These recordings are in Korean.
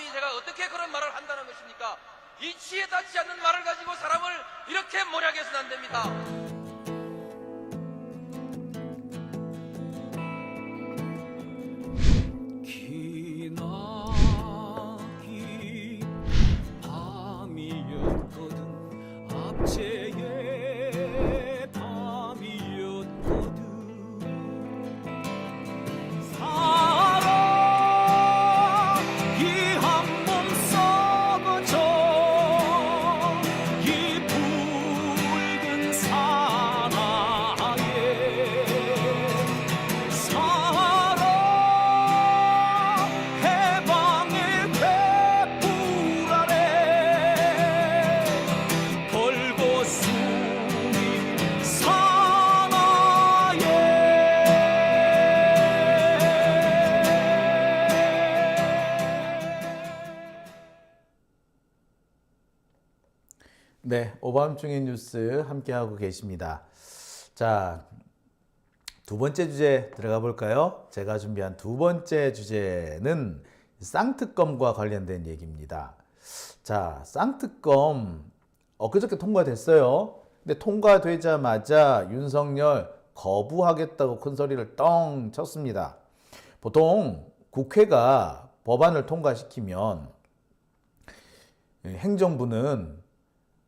감히 제가 어떻게 그런 말을 한다는 것입니까? 이치에 닿지 않는 말을 가지고 사람을 이렇게 몰약해서는 안 됩니다. 기나긴 밤이었거든 압제의 밤이었거든 사랑이 한 몸 썩어져 이 붉은 사나에 사랑 해방의 횃불 아래 걸고 숨이 네, 오밤중의 뉴스 함께하고 계십니다. 자, 두 번째 주제 들어가 볼까요? 제가 준비한 두 번째 주제는 쌍특검과 관련된 얘기입니다. 자, 쌍특검 엊그저께 통과됐어요. 근데 통과되자마자 윤석열 거부하겠다고 큰 소리를 떵 쳤습니다. 보통 국회가 법안을 통과시키면 행정부는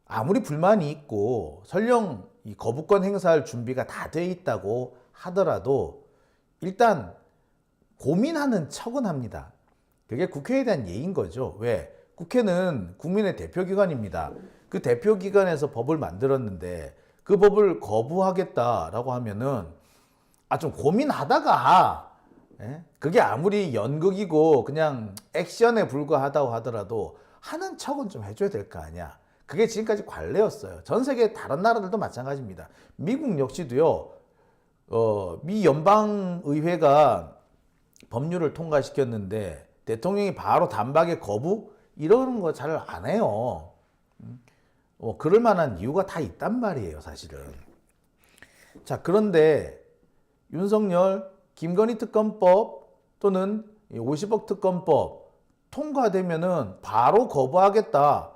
아무리 불만이 있고 설령 이 거부권 행사할 준비가 다 돼 있다고 하더라도 일단 고민하는 척은 합니다. 그게 국회에 대한 예인 거죠. 왜? 국회는 국민의 대표기관입니다. 그 대표기관에서 법을 만들었는데 그 법을 거부하겠다라고 하면은 좀 고민하다가 그게 아무리 연극이고 그냥 액션에 불과하다고 하더라도 하는 척은 좀 해줘야 될 거 아니야. 그게 지금까지 관례였어요. 전 세계 다른 나라들도 마찬가지입니다. 미국 역시도요. 미 연방의회가 법률을 통과시켰는데 대통령이 바로 단박에 거부? 이러는 거 잘 안 해요. 그럴 만한 이유가 다 있단 말이에요, 사실은. 자, 그런데 윤석열 김건희 특검법 또는 50억 특검법 통과되면은 바로 거부하겠다.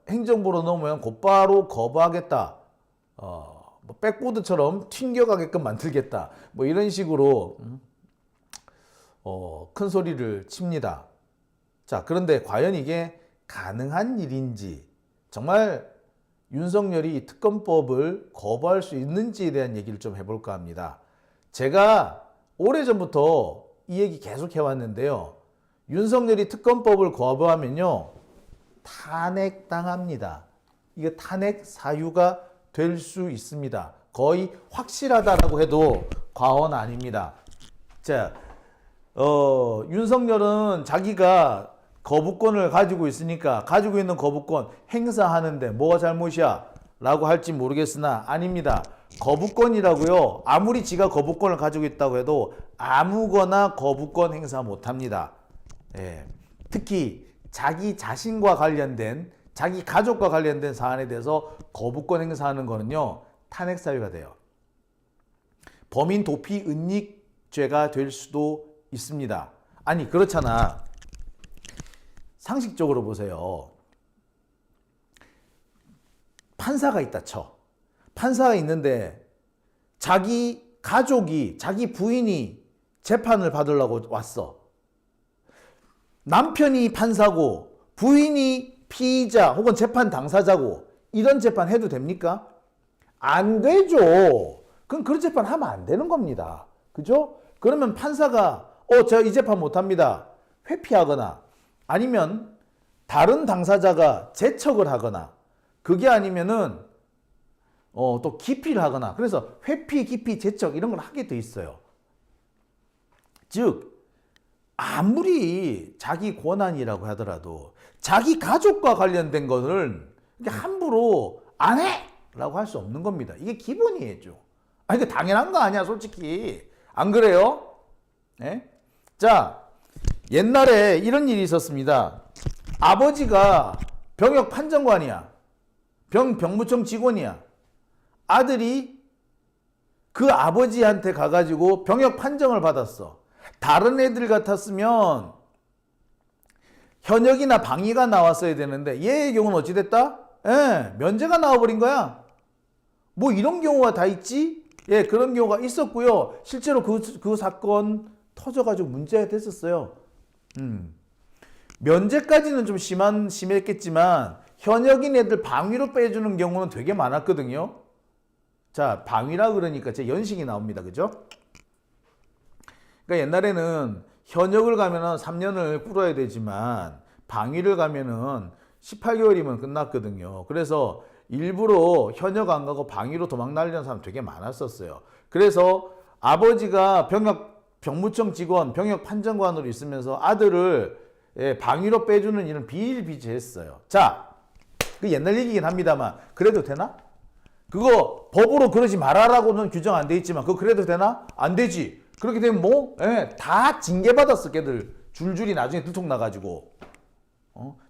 행정부로 넘으면 곧바로 거부하겠다. 뭐 백보드처럼 튕겨가게끔 만들겠다. 뭐 이런 식으로 큰 소리를 칩니다. 자, 그런데 과연 이게 가능한 일인지, 정말 윤석열이 특검법을 거부할 수 있는지에 대한 얘기를 좀 해볼까 합니다. 제가 오래전부터 이 얘기 계속 해왔는데요. 윤석열이 특검법을 거부하면요. 탄핵당합니다. 이게 탄핵 사유가 될 수 있습니다. 거의 확실하다라고 해도 과언 아닙니다. 자, 윤석열은 자기가 거부권을 가지고 있으니까 가지고 있는 거부권 행사하는데 뭐가 잘못이야? 라고 할지 모르겠으나 아닙니다. 거부권이라고요. 아무리 지가 거부권을 가지고 있다고 해도 아무거나 거부권 행사 못합니다. 특히 자기 자신과 관련된, 자기 가족과 관련된 사안에 대해서 거부권 행사하는 거는요, 탄핵 사유가 돼요. 범인 도피 은닉죄가 될 수도 있습니다. 아니, 그렇잖아. 상식적으로 보세요. 판사가 있다 쳐. 판사가 있는데 자기 가족이, 자기 부인이 재판을 받으려고 왔어. 남편이 판사고 부인이 피의자 혹은 재판 당사자고 이런 재판 해도 됩니까? 안 되죠. 그럼 그런 재판 하면 안 되는 겁니다. 그죠? 그러면 판사가 제가 이 재판 못합니다. 회피하거나 아니면 다른 당사자가 재척을 하거나 그게 아니면은 또 기피를 하거나 그래서 회피, 기피, 재척 이런 걸 하게 돼 있어요. 즉 아무리 자기 권한이라고 하더라도 자기 가족과 관련된 것을 함부로 안 해! 라고 할 수 없는 겁니다. 이게 기본이에요. 이거 당연한 거 아니야, 솔직히. 안 그래요? 네? 자, 옛날에 이런 일이 있었습니다. 아버지가 병역 판정관이야. 병무청 직원이야. 아들이 그 아버지한테 가가지고 병역 판정을 받았어. 다른 애들 같았으면 현역이나 방위가 나왔어야 되는데 얘의 경우는 어찌 됐다? 예, 면제가 나와버린 거야. 뭐 이런 경우가 다 있지? 예, 그런 경우가 있었고요. 실제로 그 사건 터져가지고 문제가 됐었어요. 면제까지는 좀 심했겠지만 현역인 애들 방위로 빼주는 경우는 되게 많았거든요. 자, 방위라 그러니까 제 연식이 나옵니다. 그죠? 그러니까 옛날에는 현역을 가면은 3년을 꿇어야 되지만 방위를 가면은 18개월이면 끝났거든요. 그래서 일부러 현역 안 가고 방위로 도망 날리는 사람 되게 많았었어요. 그래서 아버지가 병무청 직원, 병역 판정관으로 있으면서 아들을 방위로 빼주는 일은 비일비재했어요. 자, 그 옛날 얘기긴 합니다만 그래도 되나? 그거 법으로 그러지 말아라고는 규정 안 돼 있지만 그거 그래도 되나? 안 되지. 그렇게 되면 뭐? 다 징계받았어. 걔들 줄줄이 나중에 들통나가지고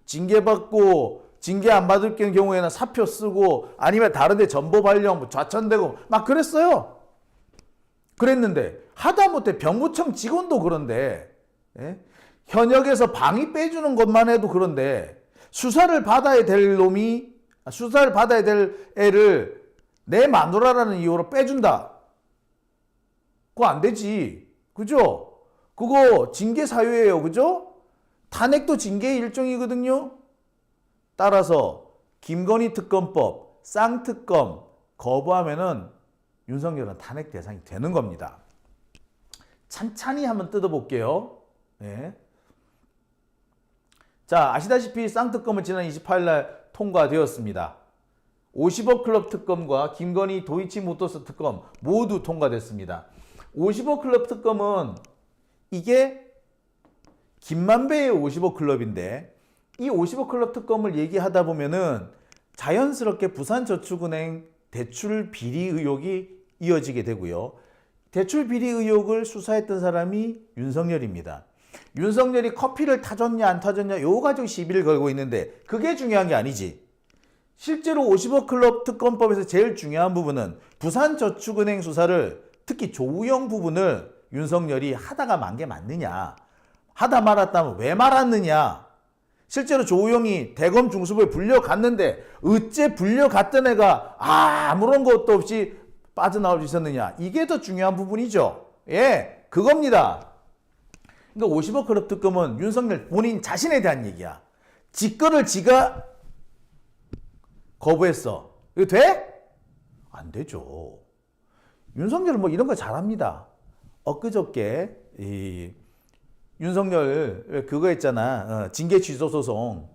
징계받고 징계 안 받을 경우에는 사표 쓰고 아니면 다른 데 전보 발령 좌천되고 막 그랬어요. 그랬는데 하다못해 병무청 직원도 그런데 현역에서 방위 빼주는 것만 해도 그런데 수사를 받아야 될 애를 내 마누라라는 이유로 빼준다. 그거 안 되지. 그죠? 그거 징계 사유예요. 그죠? 탄핵도 징계의 일종이거든요. 따라서 김건희 특검법, 쌍특검 거부하면은 윤석열은 탄핵 대상이 되는 겁니다. 찬찬히 한번 뜯어볼게요. 네. 자, 아시다시피 쌍특검은 지난 28일 날 통과되었습니다. 50억 클럽 특검과 김건희 도이치모터스 특검 모두 통과됐습니다. 50억 클럽 특검은 이게 김만배의 50억 클럽인데 이 50억 클럽 특검을 얘기하다 보면은 자연스럽게 부산저축은행 대출 비리 의혹이 이어지게 되고요. 대출 비리 의혹을 수사했던 사람이 윤석열입니다. 윤석열이 커피를 타줬냐 안 타줬냐 요거 가지고 시비를 걸고 있는데 그게 중요한 게 아니지. 실제로 50억 클럽 특검법에서 제일 중요한 부분은 부산저축은행 수사를 특히 조우영 부분을 윤석열이 하다가 만 게 맞느냐. 하다 말았다면 왜 말았느냐. 실제로 조우영이 대검 중수부에 불려갔는데 어째 불려갔던 애가 아무런 것도 없이 빠져나올 수 있었느냐. 이게 더 중요한 부분이죠. 예, 그겁니다. 그러니까 50억 클럽 특검은 윤석열 본인 자신에 대한 얘기야. 지 거를 지가 거부했어. 이거 돼? 안 되죠. 윤석열은 뭐 이런 거 잘합니다. 엊그저께 이 윤석열 그거 했잖아. 징계 취소 소송.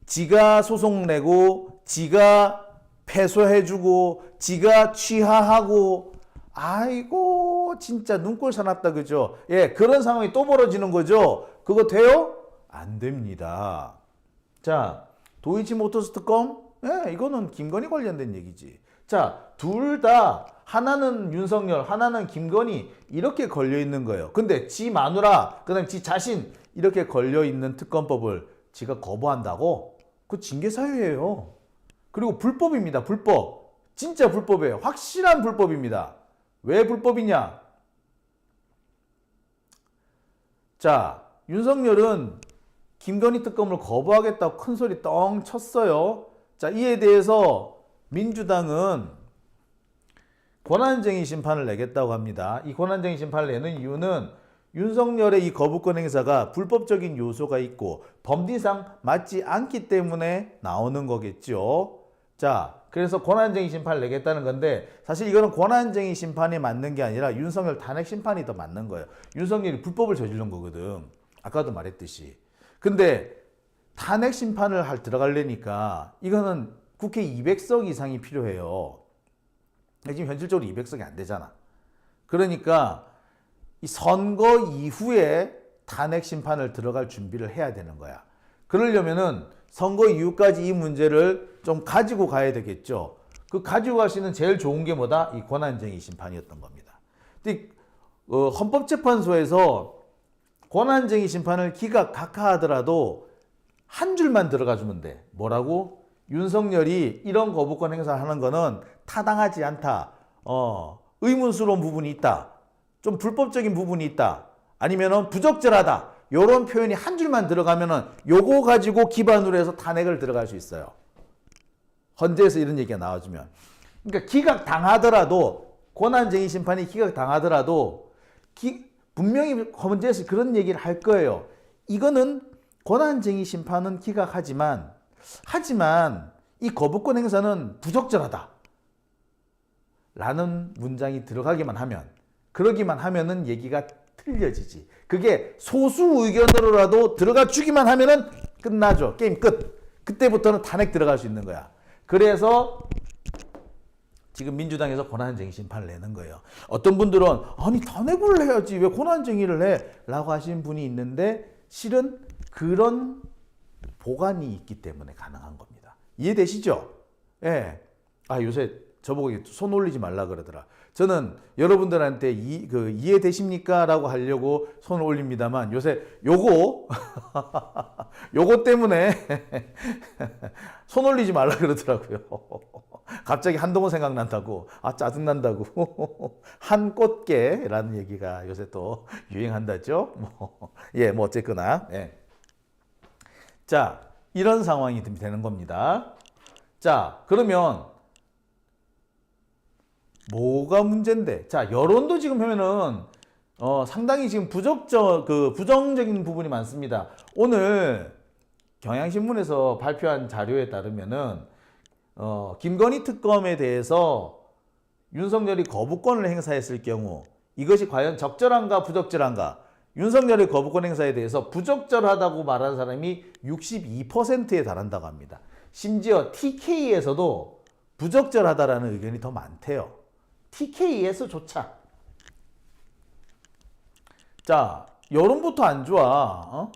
지가 소송 내고 지가 패소해주고 지가 취하하고 아이고 진짜 눈꼴 사납다 그죠? 예, 그런 상황이 또 벌어지는 거죠. 그거 돼요? 안 됩니다. 자, 도이치모터스 특검? 예, 이거는 김건희 관련된 얘기지. 자, 둘 다 하나는 윤석열, 하나는 김건희 이렇게 걸려 있는 거예요. 근데 지 마누라, 그다음 지 자신 이렇게 걸려 있는 특검법을 지가 거부한다고? 그 징계 사유예요. 그리고 불법입니다. 불법. 진짜 불법이에요. 확실한 불법입니다. 왜 불법이냐? 자, 윤석열은 김건희 특검을 거부하겠다고 큰 소리 떵 쳤어요. 자, 이에 대해서 민주당은 권한쟁의 심판을 내겠다고 합니다. 이 권한쟁의 심판을 내는 이유는 윤석열의 이 거부권 행사가 불법적인 요소가 있고 법리상 맞지 않기 때문에 나오는 거겠죠. 자, 그래서 권한쟁의 심판을 내겠다는 건데 사실 이거는 권한쟁의 심판이 맞는 게 아니라 윤석열 탄핵 심판이 더 맞는 거예요. 윤석열이 불법을 저지른 거거든. 아까도 말했듯이. 근데 탄핵 심판을 들어가려니까 이거는 국회 200석 이상이 필요해요. 지금 현실적으로 200석이 안 되잖아. 그러니까 이 선거 이후에 탄핵 심판을 들어갈 준비를 해야 되는 거야. 그러려면은 선거 이후까지 이 문제를 좀 가지고 가야 되겠죠. 그 가지고 갈 수 있는 제일 좋은 게 뭐다? 이 권한쟁의 심판이었던 겁니다. 근데 헌법재판소에서 권한쟁의 심판을 기각하더라도 한 줄만 들어가 주면 돼. 뭐라고? 윤석열이 이런 거부권 행사를 하는 거는 타당하지 않다. 의문스러운 부분이 있다. 좀 불법적인 부분이 있다. 아니면은 부적절하다. 요런 표현이 한 줄만 들어가면은 요거 가지고 기반으로 해서 탄핵을 들어갈 수 있어요. 헌재에서 이런 얘기가 나와주면. 그러니까 기각 당하더라도, 권한쟁의 심판이 기각 당하더라도 분명히 헌재에서 그런 얘기를 할 거예요. 이거는 권한쟁의 심판은 기각하지만 이 거부권 행사는 부적절하다 라는 문장이 들어가기만 하면, 그러기만 하면은 얘기가 틀려지지. 그게 소수 의견으로라도 들어가 주기만 하면은 끝나죠. 게임 끝. 그때부터는 탄핵 들어갈 수 있는 거야. 그래서 지금 민주당에서 권한쟁의 심판을 내는 거예요. 어떤 분들은 아니 탄핵을 해야지 왜 권한쟁의를 해? 라고 하시는 분이 있는데, 실은 그런 보관이 있기 때문에 가능한 겁니다. 이해되시죠? 예. 아, 요새 저보고 손 올리지 말라 그러더라. 저는 여러분들한테 이해되십니까? 라고 하려고 손을 올립니다만, 요새 요거 때문에 손 올리지 말라 그러더라고요. 갑자기 한동훈 생각난다고, 아, 짜증난다고. 한꽃게라는 얘기가 요새 또 유행한다죠. 뭐 어쨌거나. 예. 자, 이런 상황이 되는 겁니다. 자, 그러면 뭐가 문제인데? 자, 여론도 지금 보면은 상당히 지금 부정적인 부분이 많습니다. 오늘 경향신문에서 발표한 자료에 따르면은 김건희 특검에 대해서 윤석열이 거부권을 행사했을 경우 이것이 과연 적절한가 부적절한가? 윤석열의 거부권 행사에 대해서 부적절하다고 말하는 사람이 62%에 달한다고 합니다. 심지어 TK에서도 부적절하다라는 의견이 더 많대요. TK에서조차. 자, 여론부터 안 좋아.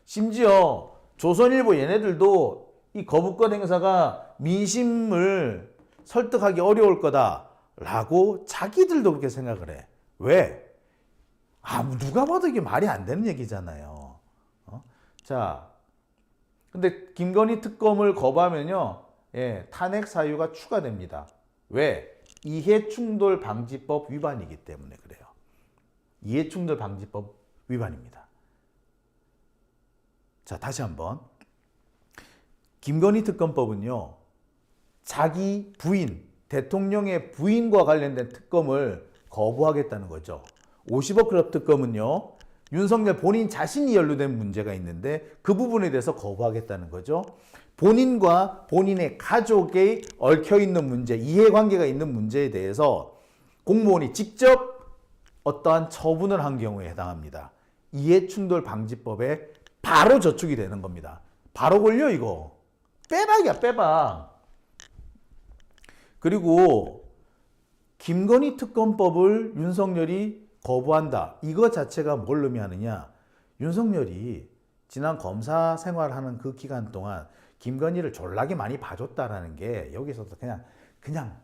심지어 조선일보 얘네들도 이 거부권 행사가 민심을 설득하기 어려울 거다라고 자기들도 그렇게 생각을 해. 왜? 누가 봐도 이게 말이 안 되는 얘기잖아요. 자, 근데 김건희 특검을 거부하면요, 예, 탄핵 사유가 추가됩니다. 왜? 이해충돌 방지법 위반이기 때문에 그래요. 이해충돌 방지법 위반입니다. 자, 다시 한번. 김건희 특검법은요, 자기 부인, 대통령의 부인과 관련된 특검을 거부하겠다는 거죠. 50억 클럽 특검은요, 윤석열 본인 자신이 연루된 문제가 있는데 그 부분에 대해서 거부하겠다는 거죠. 본인과 본인의 가족에 얽혀있는 문제, 이해관계가 있는 문제에 대해서 공무원이 직접 어떠한 처분을 한 경우에 해당합니다. 이해충돌 방지법에 바로 저촉이 되는 겁니다. 바로 걸려 이거. 빼박이야 빼박. 그리고 김건희 특검법을 윤석열이 거부한다. 이거 자체가 뭘 의미하느냐. 윤석열이 지난 검사 생활하는 그 기간 동안 김건희를 졸라게 많이 봐줬다라는 게 여기서도 그냥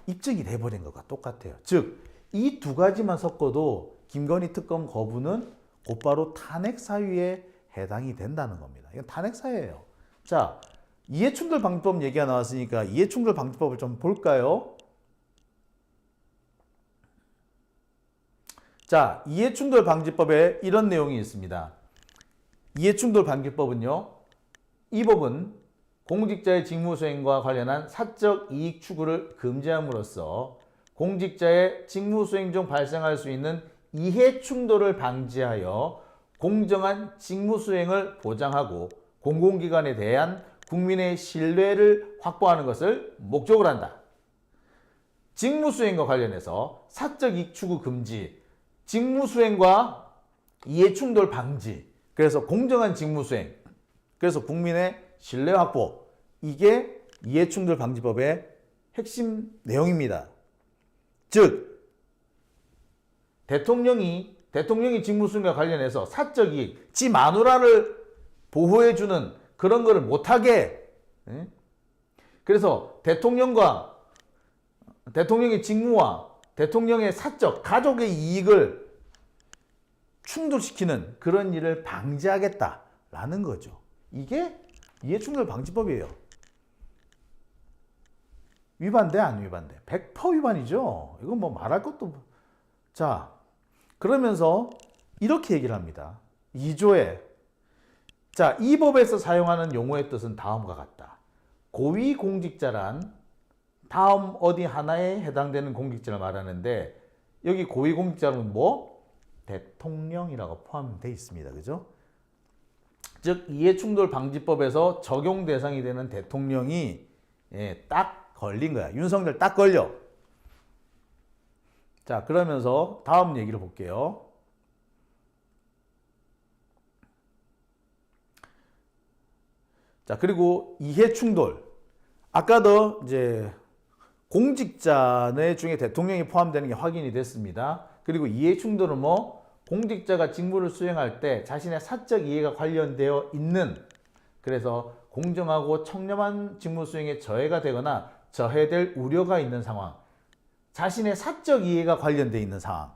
입증이 돼버린 것과 똑같아요. 즉, 이 두 가지만 섞어도 김건희 특검 거부는 곧바로 탄핵 사유에 해당이 된다는 겁니다. 이건 탄핵 사유예요. 자, 이해충돌 방지법 얘기가 나왔으니까 이해충돌 방지법을 좀 볼까요? 자, 이해충돌 방지법에 이런 내용이 있습니다. 이해충돌 방지법은요, 이 법은 공직자의 직무수행과 관련한 사적 이익 추구를 금지함으로써 공직자의 직무수행 중 발생할 수 있는 이해충돌을 방지하여 공정한 직무수행을 보장하고 공공기관에 대한 국민의 신뢰를 확보하는 것을 목적으로 한다. 직무수행과 관련해서 사적 이익 추구 금지, 직무수행과 이해충돌 방지, 그래서 공정한 직무수행, 그래서 국민의 신뢰 확보, 이게 이해충돌 방지법의 핵심 내용입니다. 즉, 대통령이 직무수행과 관련해서 사적 이익, 지 마누라를 보호해주는 그런 거를 못하게, 그래서 대통령의 직무와 대통령의 사적, 가족의 이익을 충돌시키는 그런 일을 방지하겠다라는 거죠. 이게 이해충돌 방지법이에요. 위반돼 안 위반돼? 100% 위반이죠. 이건 뭐 말할 것도. 자, 그러면서 이렇게 얘기를 합니다. 2조에 자, 이 법에서 사용하는 용어의 뜻은 다음과 같다. 고위공직자란 다음 어디 하나에 해당되는 공직자를 말하는데 여기 고위공직자는 뭐? 대통령이라고 포함되어 있습니다. 그죠? 즉 이해충돌방지법에서 적용 대상이 되는 대통령이 딱 걸린 거야. 윤석열 딱 걸려. 자, 그러면서 다음 얘기를 볼게요. 자, 그리고 이해충돌. 아까도 이제 공직자 중에 대통령이 포함되는 게 확인이 됐습니다. 그리고 이해충돌은 뭐? 공직자가 직무를 수행할 때 자신의 사적 이해가 관련되어 있는, 그래서 공정하고 청렴한 직무 수행에 저해가 되거나 저해될 우려가 있는 상황. 자신의 사적 이해가 관련되어 있는 상황.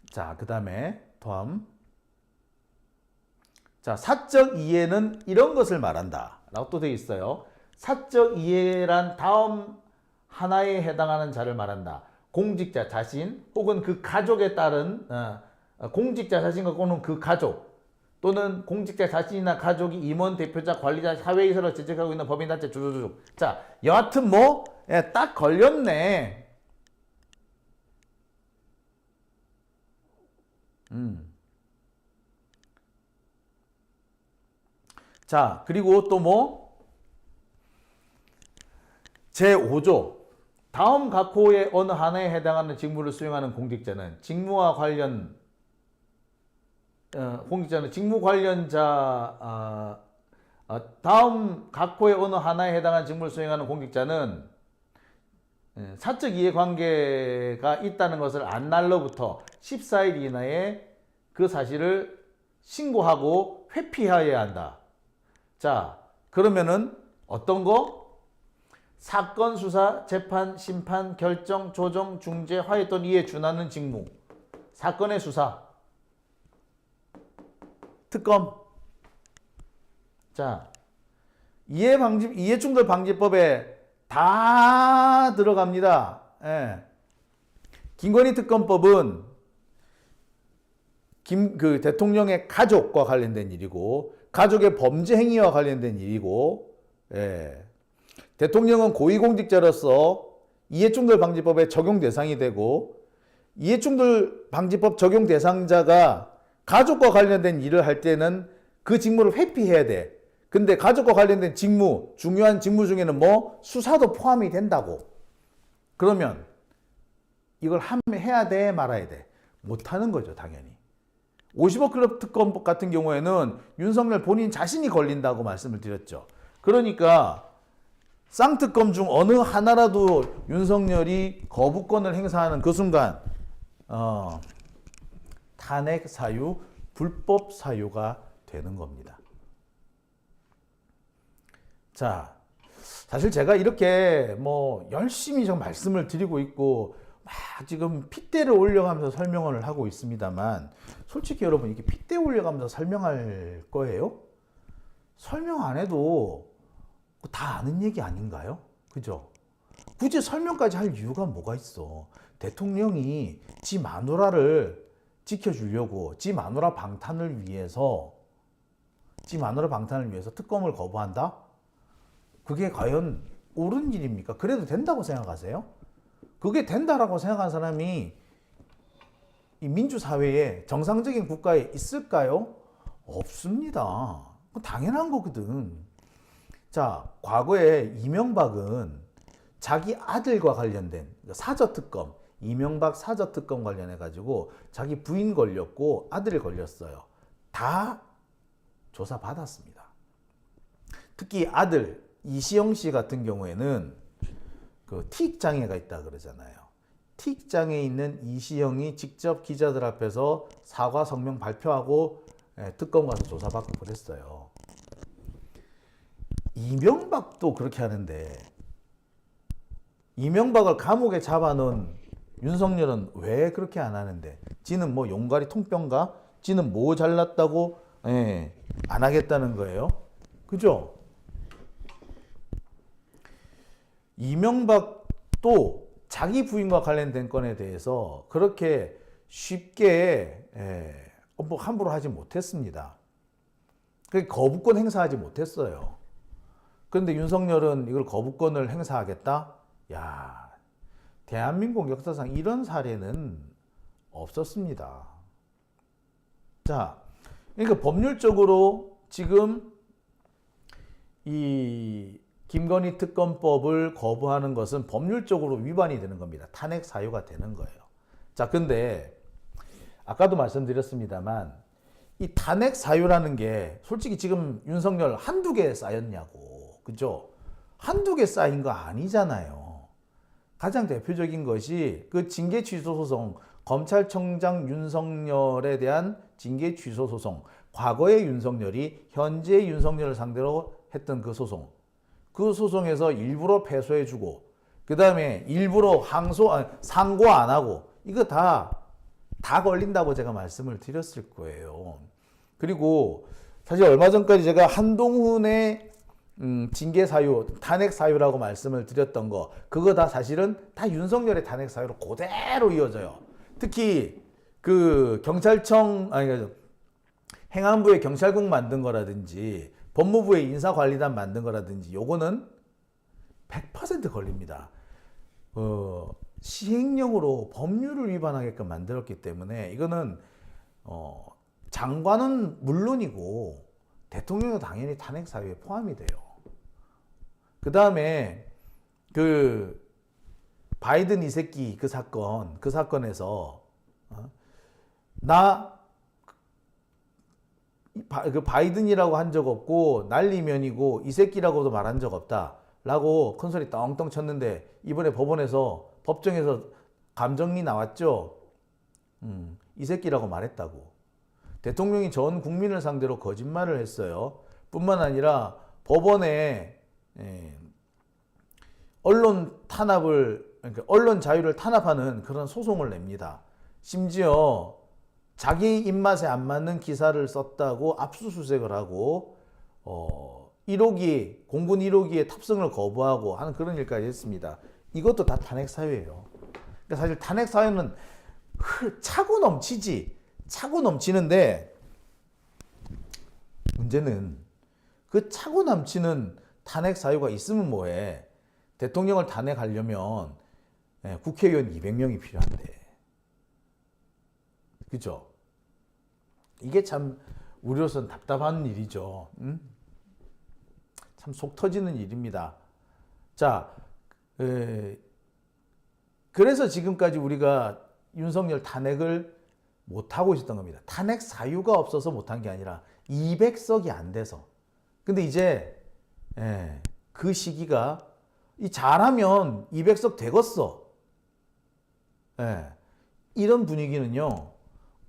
자, 그 다음에 다음. 자, 사적 이해는 이런 것을 말한다 라고 또 되어 있어요. 사적 이해란 다음 하나에 해당하는 자를 말한다. 공직자 자신 혹은 그 가족에 따른 공직자 자신과 또는 그 가족 또는 공직자 자신이나 가족이 임원, 대표자, 관리자, 사회이사로 재직하고 있는 법인단체 주주주. 자, 여하튼 뭐 딱 걸렸네. 자, 그리고 또 뭐? 제5조. 다음 각 호의 어느 하나에 해당하는 직무를 수행하는 공직자는 직무와 관련 공직자는 직무 관련자 다음 각 호의 어느 하나에 해당하는 직무를 수행하는 공직자는 사적 이해관계가 있다는 것을 안 날로부터 14일 이내에 그 사실을 신고하고 회피하여야 한다. 자, 그러면은 어떤 거? 사건 수사, 재판, 심판, 결정, 조정, 중재, 화해 또는 이에 준하는 직무. 사건의 수사. 특검. 자, 이해충돌 방지법에 다 들어갑니다. 예. 김건희 특검법은 그 대통령의 가족과 관련된 일이고, 가족의 범죄 행위와 관련된 일이고, 예. 대통령은 고위공직자로서 이해충돌 방지법에 적용 대상이 되고, 이해충돌 방지법 적용 대상자가 가족과 관련된 일을 할 때는 그 직무를 회피해야 돼. 근데 가족과 관련된 직무, 중요한 직무 중에는 뭐 수사도 포함이 된다고. 그러면 이걸 해야 돼, 말아야 돼? 못하는 거죠, 당연히. 50억 클럽 특검 같은 경우에는 윤석열 본인 자신이 걸린다고 말씀을 드렸죠. 그러니까 쌍특검 중 어느 하나라도 윤석열이 거부권을 행사하는 그 순간 탄핵 사유, 불법 사유가 되는 겁니다. 자, 사실 제가 이렇게 뭐 열심히 좀 말씀을 드리고 있고 막 지금 핏대를 올려가면서 설명을 하고 있습니다만, 솔직히 여러분 이렇게 핏대 올려가면서 설명할 거예요? 설명 안 해도 다 아는 얘기 아닌가요? 그죠? 굳이 설명까지 할 이유가 뭐가 있어? 대통령이 지 마누라를 지켜주려고 지 마누라 방탄을 위해서 특검을 거부한다? 그게 과연 옳은 일입니까? 그래도 된다고 생각하세요? 그게 된다라고 생각하는 사람이 이 민주사회에 정상적인 국가에 있을까요? 없습니다. 당연한 거거든. 자, 과거에 이명박은 자기 아들과 관련된 사저특검, 이명박 사저특검 관련해가지고 자기 부인 걸렸고 아들이 걸렸어요. 다 조사받았습니다. 특히 아들 이시영 씨 같은 경우에는 그 틱장애가 있다 그러잖아요. 틱장애 있는 이시영이 직접 기자들 앞에서 사과 성명 발표하고 특검 가서 조사받고 그랬어요. 이명박도 그렇게 하는데 이명박을 감옥에 잡아놓은 윤석열은 왜 그렇게 안 하는데? 지는 뭐 용가리 통병가? 지는 뭐 잘났다고 안 하겠다는 거예요? 그죠? 이명박도 자기 부인과 관련된 건에 대해서 그렇게 쉽게 뭐 함부로 하지 못했습니다. 거부권 행사하지 못했어요. 그런데 윤석열은 이걸 거부권을 행사하겠다? 야, 대한민국 역사상 이런 사례는 없었습니다. 자, 그러니까 법률적으로 지금 이 김건희 특검법을 거부하는 것은 법률적으로 위반이 되는 겁니다. 탄핵 사유가 되는 거예요. 자, 근데 아까도 말씀드렸습니다만 이 탄핵 사유라는 게 솔직히 지금 윤석열 한두 개 쌓였냐고. 그죠? 한두 개 쌓인 거 아니잖아요. 가장 대표적인 것이 그 징계 취소 소송, 검찰총장 윤석열에 대한 징계 취소 소송, 과거의 윤석열이 현재 윤석열을 상대로 했던 그 소송, 그 소송에서 일부러 패소해주고 그 다음에 일부러 상고 안 하고 이거 다 걸린다고 제가 말씀을 드렸을 거예요. 그리고 사실 얼마 전까지 제가 한동훈의 징계 사유, 탄핵 사유라고 말씀을 드렸던 거, 그거 다 사실은 다 윤석열의 탄핵 사유로 그대로 이어져요. 특히 그 행안부의 경찰국 만든 거라든지 법무부의 인사관리단 만든 거라든지 요거는 100% 걸립니다. 시행령으로 법률을 위반하게끔 만들었기 때문에 이거는 장관은 물론이고 대통령도 당연히 탄핵 사유에 포함이 돼요. 그 다음에 그 바이든 이 새끼 그 사건에서 그 바이든이라고 한 적 없고 난리면이고 이 새끼라고도 말한 적 없다라고 큰 소리 떵떵 쳤는데 이번에 법정에서 감정이 나왔죠. 이 새끼라고 말했다고. 대통령이 전 국민을 상대로 거짓말을 했어요. 뿐만 아니라 법원에 그러니까 언론 자유를 탄압하는 그런 소송을 냅니다. 심지어 자기 입맛에 안 맞는 기사를 썼다고 압수수색을 하고 1호기 공군 1호기의 탑승을 거부하고 하는 그런 일까지 했습니다. 이것도 다 탄핵 사유예요. 그러니까 사실 탄핵 사유는 차고 넘치는데 문제는 그 차고 넘치는 탄핵 사유가 있으면 뭐해. 대통령을 탄핵하려면 국회의원 200명이 필요한데. 그죠? 이게 참 우리로서는 답답한 일이죠. 참 속 터지는 일입니다. 자, 그래서 지금까지 우리가 윤석열 탄핵을 못하고 있었던 겁니다. 탄핵 사유가 없어서 못한 게 아니라 200석이 안 돼서. 근데 이제 그 시기가 잘하면 200석 되겠어. 이런 분위기는요.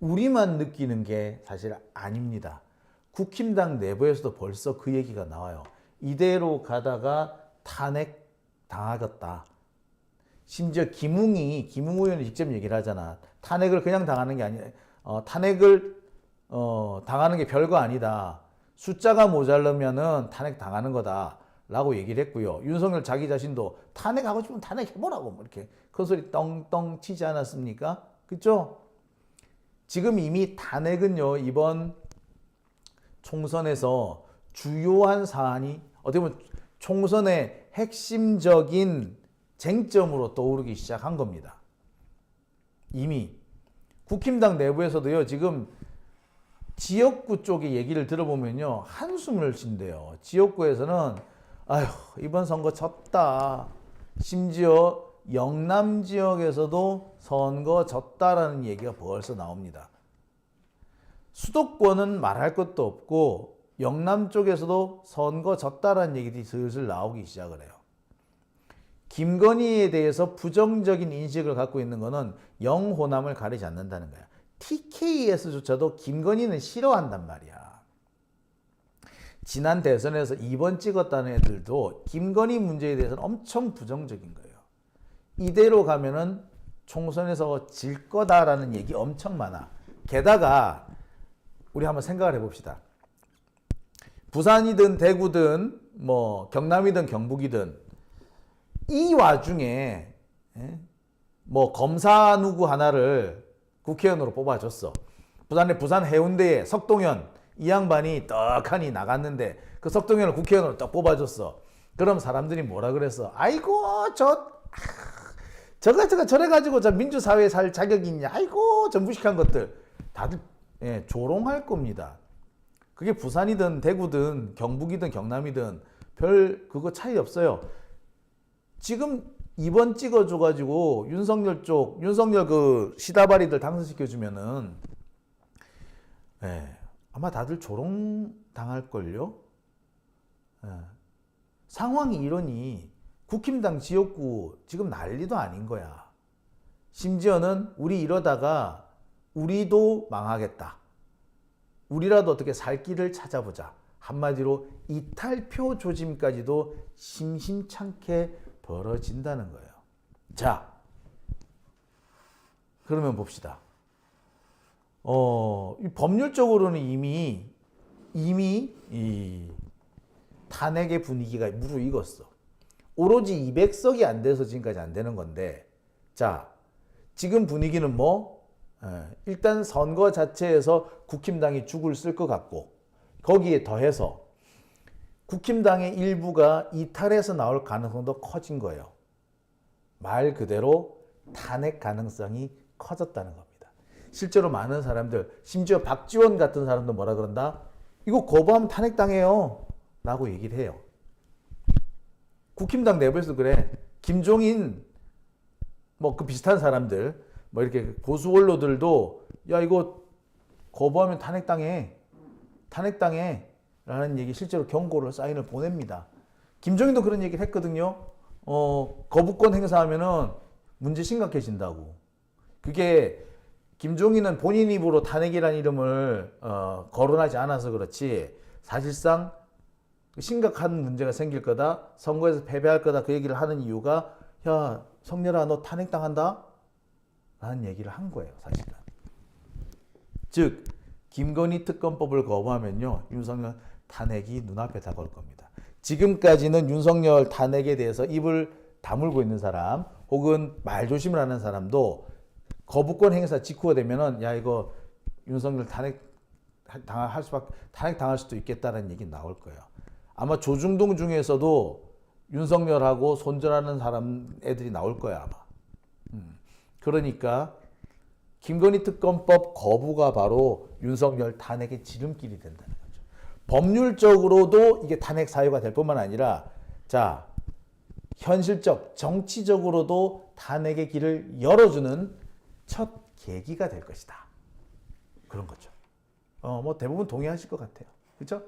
우리만 느끼는 게 사실 아닙니다. 국힘당 내부에서도 벌써 그 얘기가 나와요. 이대로 가다가 탄핵 당하겠다. 심지어 김웅 의원이 직접 얘기를 하잖아. 탄핵을 그냥 당하는 게 아니라 탄핵을 당하는 게 별거 아니다. 숫자가 모자르면은 탄핵 당하는 거다라고 얘기를 했고요. 윤석열 자기 자신도 탄핵하고 싶으면 탄핵해보라고 뭐 이렇게 큰 소리 떵떵 치지 않았습니까? 그렇죠? 지금 이미 탄핵은요, 이번 총선에서 주요한 사안이 어떻게 보면 총선의 핵심적인 쟁점으로 떠오르기 시작한 겁니다. 이미 국힘당 내부에서도요, 지금 지역구 쪽의 얘기를 들어보면요, 한숨을 쉰대요. 지역구에서는 아휴, 이번 선거 졌다. 심지어 영남 지역에서도 선거 졌다라는 얘기가 벌써 나옵니다. 수도권은 말할 것도 없고 영남 쪽에서도 선거 졌다라는 얘기들이 슬슬 나오기 시작을 해요. 김건희에 대해서 부정적인 인식을 갖고 있는 것은 영호남을 가리지 않는다는 거야. TK에서조차도 김건희는 싫어한단 말이야. 지난 대선에서 2번 찍었다는 애들도 김건희 문제에 대해서는 엄청 부정적인 거예요. 이대로 가면은 총선에서 질 거다라는 얘기 엄청 많아. 게다가 우리 한번 생각을 해봅시다. 부산이든 대구든 뭐 경남이든 경북이든 이 와중에 뭐 검사 누구 하나를 국회의원으로 뽑아줬어. 부산 해운대에 석동현 이 양반이 떡하니 나갔는데 그 석동현을 국회의원으로 딱 뽑아줬어. 그럼 사람들이 뭐라 그랬어? 아이고 저가 저래가지고 저 민주사회에 살 자격이 있냐? 아이고 저 무식한 것들. 다들 조롱할 겁니다. 그게 부산이든 대구든 경북이든 경남이든 별 그거 차이 없어요. 지금 이번 찍어줘가지고 윤석열 그 시다바리들 당선시켜주면은 아마 다들 조롱 당할걸요. 상황이 이러니 국힘당 지역구 지금 난리도 아닌 거야. 심지어는 우리 이러다가 우리도 망하겠다. 우리라도 어떻게 살 길을 찾아보자. 한마디로 이탈표 조짐까지도 심심찮게 벌어진다는 거예요. 자, 그러면 봅시다. 법률적으로는 이미 이 탄핵의 분위기가 무르익었어. 오로지 200석이 안 돼서 지금까지 안 되는 건데, 자, 지금 분위기는 뭐? 일단 선거 자체에서 국힘당이 죽을 쓸 것 같고, 거기에 더해서 국힘당의 일부가 이탈해서 나올 가능성도 커진 거예요. 말 그대로 탄핵 가능성이 커졌다는 겁니다. 실제로 많은 사람들, 심지어 박지원 같은 사람도 뭐라 그런다? 이거 거부하면 탄핵당해요 라고 얘기를 해요. 국힘당 내부에서 그래. 김종인 뭐 그 비슷한 사람들, 뭐 이렇게 보수 언론들도 야 이거 거부하면 탄핵당해 라는 얘기, 실제로 경고를 사인을 보냅니다. 김종인도 그런 얘기를 했거든요. 거부권 행사하면은 문제 심각해진다고. 그게 김종인은 본인 입으로 탄핵이라는 이름을 거론하지 않아서 그렇지 사실상 심각한 문제가 생길 거다, 선거에서 패배할 거다, 그 얘기를 하는 이유가 야 성렬아 너 탄핵당한다? 라는 얘기를 한 거예요. 사실은. 즉 김건희 특검법을 거부하면요 윤석열 탄핵이 눈앞에 다가올 겁니다. 지금까지는 윤석열 탄핵에 대해서 입을 다물고 있는 사람 혹은 말조심을 하는 사람도 거부권 행사 직후가 되면은 야 이거 윤석열 탄핵 당할 수도 있겠다는 얘기 나올 거예요. 아마 조중동 중에서도 윤석열하고 손절하는 사람 애들이 나올 거야 아마. 그러니까 김건희 특검법 거부가 바로 윤석열 탄핵의 지름길이 된다는 거죠. 법률적으로도 이게 탄핵 사유가 될 뿐만 아니라 자 현실적 정치적으로도 탄핵의 길을 열어주는 첫 계기가 될 것이다. 그런 거죠. 뭐 대부분 동의하실 것 같아요. 그렇죠?